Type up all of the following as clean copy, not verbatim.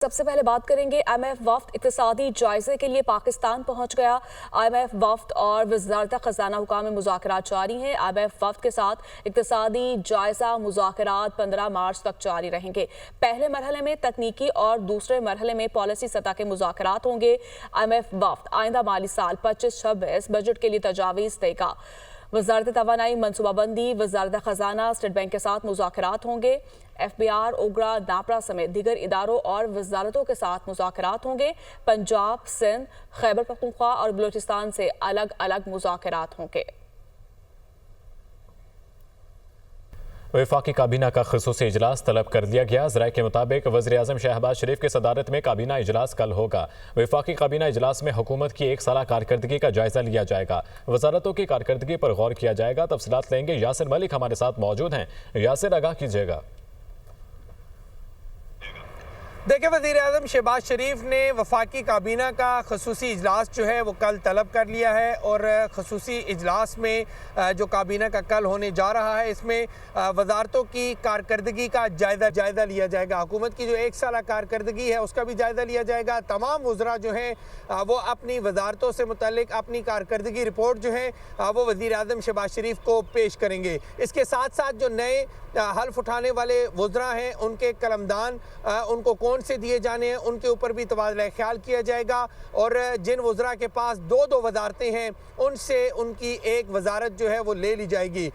सबसे पहले बात करेंगे IMF वफ्द इक्तिसादी जायजे के लिए पाकिस्तान पहुंच गया। IMF वफ्द और वज़ारत ख़ज़ाना हुकाम में मुज़ाकरात जारी हैं। IMF वफ्द के साथ इक्तिसादी जायजा मुज़ाकरात 15 मार्च तक जारी रहेंगे। पहले मरहले में तकनीकी और दूसरे मरहले में पॉलिसी सतह के मुज़ाकरात होंगे। IMF वफ्द आइंदा माली साल 25-26 बजट के लिए तजावीज़ देगा। वज़ारत तवानाई मनसूबाबंदी, वज़ारत ख़ज़ाना, स्टेट बैंक के साथ मुज़ाकरात होंगे। FBR, ओगरा, नापरा समेत दीगर इदारों और वज़ारतों के साथ मुज़ाकरात होंगे। पंजाब, सिंध, खैबर पख्तूनख्वा और बलूचिस्तान से अलग अलग मुज़ाकरात होंगे। वफाकी काबीना का खसूसी इजलास तलब कर दिया गया। ज़राए के मुताबिक वज़ीर-ए-आज़म शहबाज शरीफ की सदारत में काबीना इजलास कल होगा। वफाकी काबीना इजलास में हुकूमत की एक साला कारकर्दगी का जायजा लिया जाएगा। वजारतों की कारकर्दगी पर गौर किया जाएगा। तफसीलात लेंगे, यासिर मलिक हमारे साथ मौजूद हैं। यासिर, आगाह कीजिएगा। देखिए, वज़ीर-ए-आज़म शहबाज शरीफ ने वफाकी काबीना का खसूसी इजलास जो है वो कल तलब कर लिया है और खसूसी इजलास में जो काबीना का कल होने जा रहा है इसमें वजारतों की कारकर्दगी का जायज़ा लिया जाएगा। हुकूमत की जो एक साला कारकर्दगी है उसका भी जायज़ा लिया जाएगा। तमाम वज़रा जो हैं वो अपनी वजारतों से मुतल्लिक अपनी कारकर्दगी रिपोर्ट जो है वो वज़ीर-ए-आज़म शहबाज शरीफ को पेश करेंगे। इसके साथ साथ जो नए हल्फ उठाने वाले वज़रा हैं उनके कलमदान उनको कौन से दिए जाने हैं उनके ऊपर भी तबादला ख्याल किया जाएगा और जिन वज़रा के पास दो वजारतें हैं उनसे उनकी एक वजारत जो है वो ले ली जाएगी।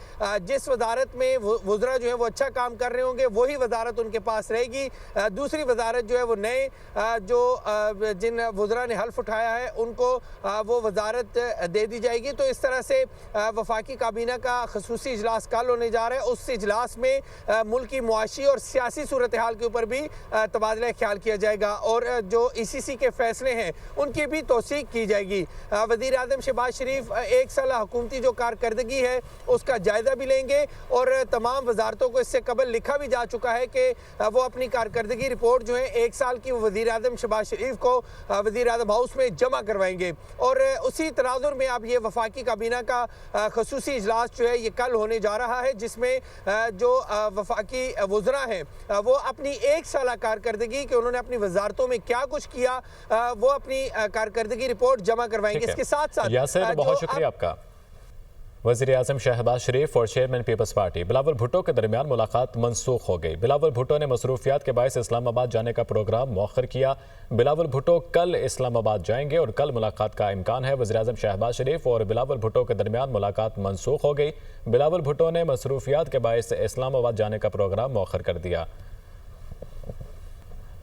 जिस वजारत में वज़रा जो है वो अच्छा काम कर रहे होंगे वही वजारत उनके पास रहेगी। दूसरी वजारत जो है वो नए जो जिन वज़रा ने हल्फ उठाया है उनको वो वजारत दे दी जाएगी। तो इस तरह से वफाकी काबीना का खसूसी इजलास कल होने जा रहा है। उस इजलास में मुल्क की मुआशी और सियासी सूरत हाल के ऊपर भी तबादला ख्याल किया जाएगा और जो ECC के फैसले हैं उनकी भी तौसीक की जाएगी। वज़ीर-ए-आज़म शहबाज शरीफ एक साला हुकूमती जो कारकर्दगी है उसका जायज़ा भी लेंगे और तमाम वजारतों को इससे कबल लिखा भी जा चुका है कि वो अपनी कारकर्दगी रिपोर्ट जो है एक साल की वज़ीर-ए-आज़म शहबाज शरीफ को वज़ीर-ए-आज़म हाउस में जमा करवाएंगे। और उसी तनाजुर में अब ये वफाकी काबीना का खसूसी इजलास जो है ये कल होने जा रहा है जिसमें जो वफाकी वज़रा हैं वो अपनी एक साला कारकर्दगी कि उन्होंने अपनी वजारतों में क्या कुछ किया वो अपनी कारकर्दगी रिपोर्ट जमा करवाएंगे। इसके साथ साथ यासिर, बहुत शुक्रिया आपका। वज़ीर-ए-आज़म शहबाज शरीफ और chairman peoples party Bilawal Bhutto के दरमियान मुलाकात मनसूख हो गई। बिलावल भुट्टो ने मसरूफियात के बायस इस्लामाबाद जाने का प्रोग्राम मौखर किया। बिलावल भुट्टो कल इस्लामाबाद जाएंगे और कल मुलाकात का इम्कान है। वज़ीर-ए-आज़म शहबाज शरीफ और बिलावल भुट्टो के दरमियान मुलाकात मनसूख हो गई। बिलावल भुट्टो ने मसरूफियात के बायस इस्लामाबाद जाने का प्रोग्राम मौखर कर दिया।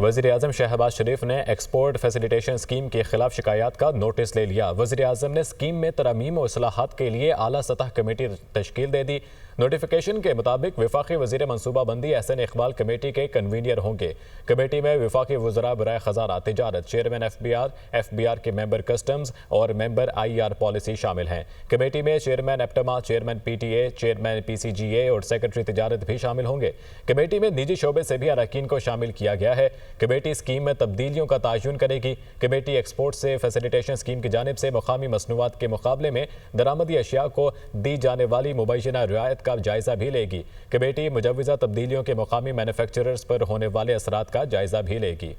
वज़ीर-ए-आज़म शहबाज शरीफ ने एक्सपोर्ट फैसिलिटेशन स्कीम के खिलाफ शिकायत का नोटिस ले लिया। वज़ीर-ए-आज़म ने स्कीम में तरमीम और इस्लाहात के लिए आला सतह कमेटी तश्कील दे दी। नोटिफिकेशन के मुताबिक वफाकी वज़ीर मनसूबाबंदी एहसन इकबाल कमेटी के कन्वीनियर होंगे। कमेटी में वफाकी वज़रा बराए ख़ज़ाना तिजारत, चेयरमैन FBR के मेंबर कस्टम्स और मेंबर IR पॉलिसी शामिल हैं। कमेटी में chairman एप्टमा, chairman PTA, chairman PCGA और सेक्रेटरी तिजारत भी शामिल होंगे। कमेटी में निजी शोबे से भी अरकान को शामिल किया गया है। कमेटी स्कीम में तब्दीलियों का तयन करेगी। कमेटी एक्सपोर्ट से फैसिलिटेशन स्कीम की जानिब से मकामी मसनूआत के मुकाबले में दरामदी अशिया को दी जाने वाली मुबैना रियायत का जायजा भी लेगी। कमेटी मुजव्वज़ा तब्दीलियों के मकामी मैन्युफैक्चरर्स पर होने वाले असरात का जायजा भी लेगी।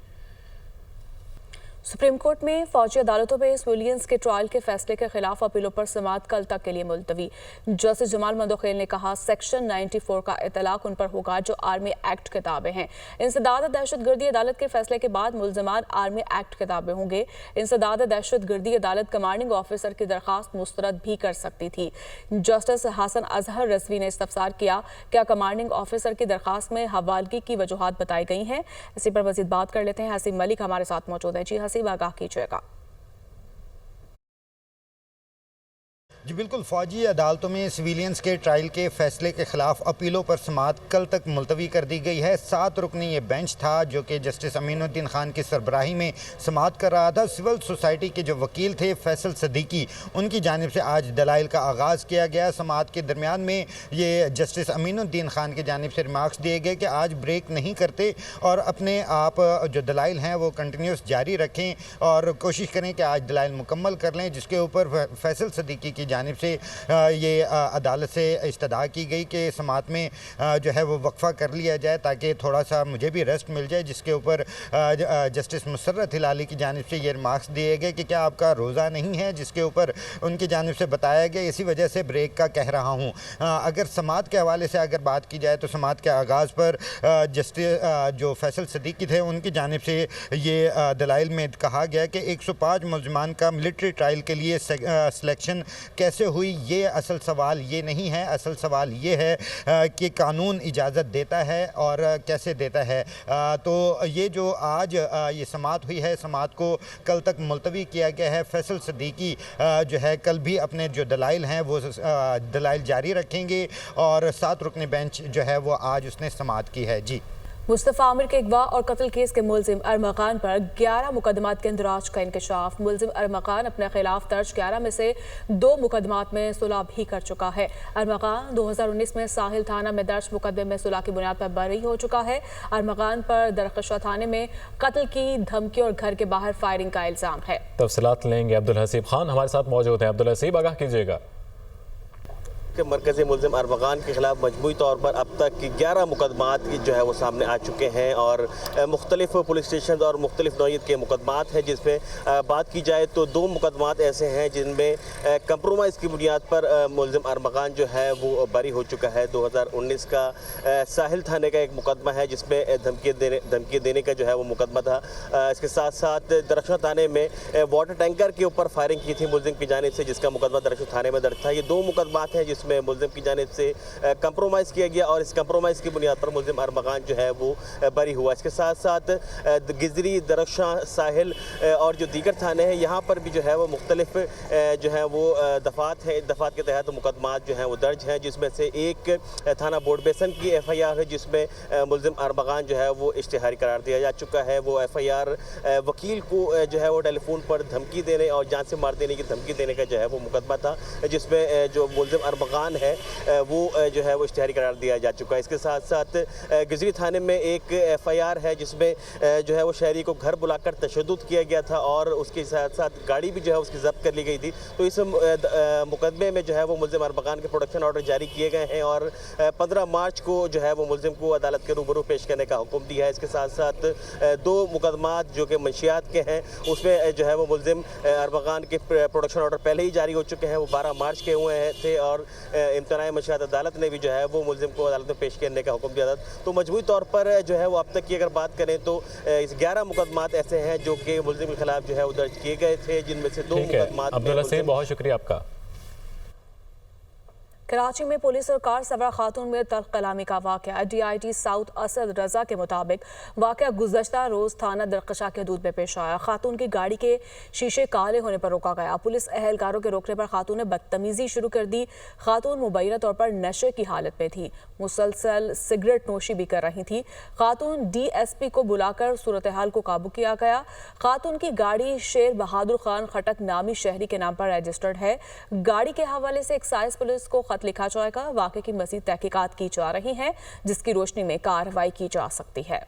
सुप्रीम कोर्ट में फौजी अदालतों में सिविलियंस के ट्रायल के फैसले के खिलाफ अपीलों पर समाअत कल तक के लिए मुलतवी। जस्टिस जमाल मंदोखेल ने कहा सेक्शन 94 का इतलाक उन पर होगा जो आर्मी एक्ट के ताबे हैं। इंसदाद दहशतगर्दी अदालत के फैसले के बाद मुल्ज़मान आर्मी एक्ट के ताबे होंगे। इंसदाद दहशतगर्दी अदालत कमांडिंग ऑफिसर की दरखास्त मुस्तरद भी कर सकती थी। जस्टिस हसन अजहर रजवी ने इस्तफसार किया, क्या कमांडिंग ऑफिसर की दरखास्त में हवालगी की वजूहात बताई गई हैं। इसी पर मजीद बात कर लेते हैं। हसीम मलिक हमारे साथ मौजूद है। जी हसीब, आगाह कीजिएगा। जी बिल्कुल, फ़ौजी अदालतों में सिविलियंस के ट्रायल के फैसले के खिलाफ अपीलों पर समाअत कल तक मुलतवी कर दी गई है। 7 रुकनी ये बेंच था जो कि जस्टिस अमीनुद्दीन खान की सरबराही में समाअत कर रहा था। सिविल सोसाइटी के जो वकील थे फैसल सदीकी, उनकी जानिब से आज दलाइल का आगाज़ किया गया। समाअत के दरमियान में ये जस्टिस अमीनुद्दीन खान की जानिब से रिमार्क्स दिए गए कि आज ब्रेक नहीं करते और अपने आप जो दलाइल हैं वो कंटिन्यूस जारी रखें और कोशिश करें कि आज दलाइल मुकम्मल कर लें, जिसके ऊपर फैसल सदीकी की जानिब से ये अदालत से इस्तदा की गई कि समात में जो है वो वक्फा कर लिया जाए ताकि थोड़ा सा मुझे भी रेस्ट मिल जाए, जिसके ऊपर जस्टिस मुसर्रत हिलाली की जानिब से ये रिमार्क्स दिए गए कि क्या आपका रोज़ा नहीं है, जिसके ऊपर उनकी जानिब से बताया गया इसी वजह से ब्रेक का कह रहा हूँ। अगर समात के हवाले से अगर बात की जाए तो समात के आगाज़ पर जस्टिस जो फैसल सदीकी थे उनकी जानिब से ये दलाइल में कहा गया कि 105 मुलज़मान का मिलिट्री ट्रायल के लिए सिलेक्शन कैसे हुई, ये असल सवाल ये नहीं है। असल सवाल ये है कि कानून इजाज़त देता है और कैसे देता है। तो ये जो आज ये समात हुई है, समात को कल तक मुलतवी किया गया है। फैसल सदीकी जो है कल भी अपने जो दलाइल हैं वो दलाइल जारी रखेंगे और 7 रुकनी बेंच जो है वो आज उसने समात की है। जी, मुस्तफ़ा आमिर के अगवा और कत्ल केस के मुलजिम अरमगान पर 11 मुकदमात के इंदराज का इंकशाफ। मुलजिम अरमगान अपने खिलाफ दर्ज 11 में से 2 मुकदमात में सुलह भी कर चुका है। अरमगान 2019 में साहिल थाना में दर्ज मुकदमे में सुलह की बुनियाद पर बरी हो चुका है। अरमगान पर दरख्शां थाने में कत्ल की धमकी और घर के बाहर फायरिंग का इल्ज़ाम है। तफसीलात लेंगे अब्दुल हसीब खान हमारे साथ मौजूद हैं। अब्दुल हसीब, आगाह कीजिएगा। के मरकज़ी मुलज़िम अरमगान के खिलाफ मजमूई तौर पर अब तक 11 मुकदमात जो है वो सामने आ चुके हैं और मुख्तलिफ पुलिस स्टेशन और मुख्तलिफ नौइयत के मुकदमात हैं, जिसमें बात की जाए तो 2 मुकदमात ऐसे हैं जिनमें कंप्रोमाइज़ की बुनियाद पर मुलज़िम अरमगान जो है वो बरी हो चुका है। 2019 का साहिल थाने का एक मुकदमा है जिसमें धमकी देने का जो है वो मुकदमा था। इसके साथ साथ दरख्शां थाने में वाटर टैंकर के ऊपर फायरिंग की थी मुलज़िम की जानिब से, जिसका मुकदमा दरख्शां थाने में दर्ज था। ये 2 मुकदमात हैं में मुलजिम की जानिब से कंप्रोमाइज़ किया गया और इस कंप्रोमाइज़ की बुनियाद पर मुलजिम अरमगान जो है वो बरी हुआ। इसके साथ साथ गिजरी, दरख्शां, साहिल और जो दीगर थाने हैं यहाँ पर भी जो है वो मुख्तलिफ जो है वो दफ़ात हैं। दफ़ात के तहत मुकदमात जो हैं वो दर्ज हैं, जिसमें से एक थाना बोर्ड बेसन की FIR है जिसमें मुलजिम अरमगान जो है वो इश्तिहारी करार दिया जा चुका है। वो FIR वकील को जो है वो टेलीफोन पर धमकी देने और जान से मार देने की धमकी देने का जो है वो मुकदमा था, जिसमें जो मुलजिम अरमगान है वो जो है वो इश्तिहारी करार दिया जा चुका है। इसके साथ साथ गिजरी थाने में एक FIR है जिसमें जो है वो शहरी को घर बुलाकर तशद्दुद किया गया था और उसके साथ साथ गाड़ी भी जो है उसकी जब्त कर ली गई थी। तो इस मुकदमे में जो है वो मुलजिम अरमगान के प्रोडक्शन ऑर्डर जारी किए गए हैं और 15 मार्च को जो है वो मुलजिम को अदालत के रूबरू पेश करने का हुक्म दिया है। इसके साथ साथ 2 मुकदमात जो कि मंशियात के हैं उसमें जो है वो मुलजिम अरमगान के प्रोडक्शन ऑर्डर पहले ही जारी हो चुके हैं, वो 12 मार्च के हुए थे और इम्तनाई मंशियात अदालत ने भी जो है वो मुलजिम को अदालत में पेश करने का हुक्म दिया था। तो मजमूई तौर पर जो है वो अब तक की अगर बात करें तो इस 11 मुकदमात ऐसे हैं जो कि मुलजिम के खिलाफ जो है वो दर्ज किए गए थे, जिनमें से 2 मुकदमात। अब्दुल हसीब, बहुत शुक्रिया आपका। कराची में पुलिस और कार सवार खातून में तल्ख कलामी का वाक़या। DIG साउथ असद रजा के मुताबिक वाक़या गुज़श्ता रोज़ थाना दरकशा के हदूद में पेश आया। खातून की गाड़ी के शीशे काले होने पर रोका गया। पुलिस एहलकारों के रोकने पर खातून ने बदतमीज़ी शुरू कर दी। खातून मुबैना तौर पर नशे की हालत में थी, मुसलसल सिगरेट नोशी भी कर रही थी। खातून DSP को बुलाकर सूरत हाल को काबू किया गया। खातून की गाड़ी शेर बहादुर खान खटक नामी शहरी के नाम पर रजिस्टर्ड है। गाड़ी के हवाले से एक्साइज पुलिस को खत लिखा जाएगा। वाक़े की मज़ीद तहकीकात की जा रही है जिसकी रोशनी में कार्रवाई की जा सकती है।